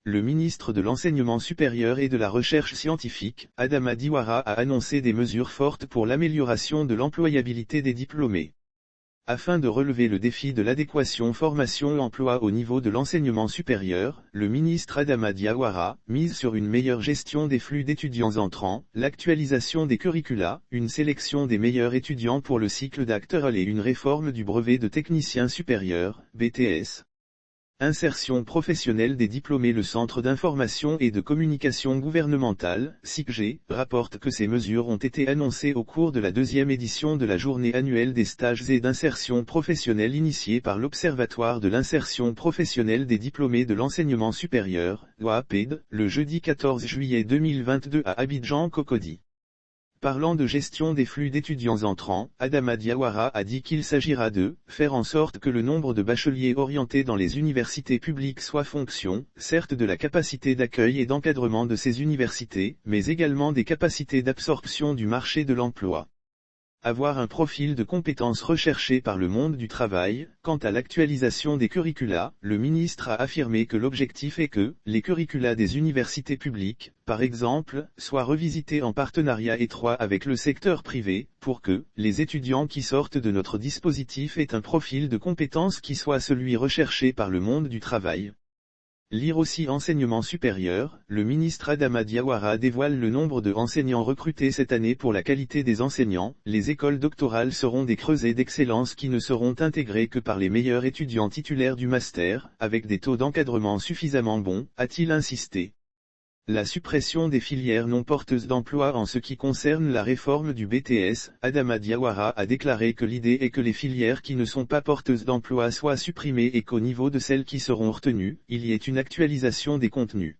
le ministre de l'Enseignement supérieur et de la Recherche scientifique, Adama Diawara a annoncé des mesures fortes pour l'amélioration de l'employabilité des diplômés. Afin de relever le défi de l'adéquation formation-emploi au niveau de l'enseignement supérieur, le ministre Adama Diawara mise sur une meilleure gestion des flux d'étudiants entrants, l'actualisation des curricula, une sélection des meilleurs étudiants pour le cycle d'acteur et une réforme du brevet de technicien supérieur, BTS. Insertion professionnelle des diplômés. Le Centre d'information et de communication gouvernementale, CICG, rapporte que ces mesures ont été annoncées au cours de la deuxième édition de la journée annuelle des stages et d'insertion professionnelle initiée par l'Observatoire de l'insertion professionnelle des diplômés de l'enseignement supérieur, OAPED, le jeudi 14 juillet 2022 à Abidjan, Cocody. Parlant de gestion des flux d'étudiants entrants, Adama Diawara a dit qu'il s'agira de « faire en sorte que le nombre de bacheliers orientés dans les universités publiques soit fonction, certes de la capacité d'accueil et d'encadrement de ces universités, mais également des capacités d'absorption du marché de l'emploi. » Avoir un profil de compétences recherché par le monde du travail. Quant à l'actualisation des curricula, le ministre a affirmé que l'objectif est que les curricula des universités publiques, par exemple, soient revisités en partenariat étroit avec le secteur privé, pour que les étudiants qui sortent de notre dispositif aient un profil de compétences qui soit celui recherché par le monde du travail. Lire aussi enseignement supérieur, le ministre Adama Diawara dévoile le nombre de enseignants recrutés cette année pour la qualité des enseignants. Les écoles doctorales seront des creusets d'excellence qui ne seront intégrés que par les meilleurs étudiants titulaires du master, avec des taux d'encadrement suffisamment bons, a-t-il insisté. La suppression des filières non porteuses d'emploi. En ce qui concerne la réforme du BTS, Adama Diawara a déclaré que l'idée est que les filières qui ne sont pas porteuses d'emploi soient supprimées et qu'au niveau de celles qui seront retenues, il y ait une actualisation des contenus.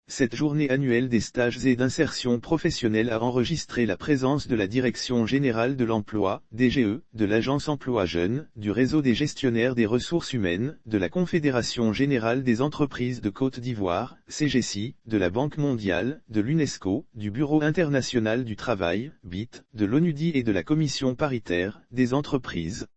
Cette journée annuelle des stages et d'insertion professionnelle a enregistré la présence de la Direction générale de l'emploi, DGE, de l'Agence Emploi Jeunes, du Réseau des gestionnaires des ressources humaines, de la Confédération générale des entreprises de Côte d'Ivoire, CGCI, de la Banque mondiale, de l'UNESCO, du Bureau international du travail, BIT, de l'ONUDI et de la Commission paritaire, des entreprises.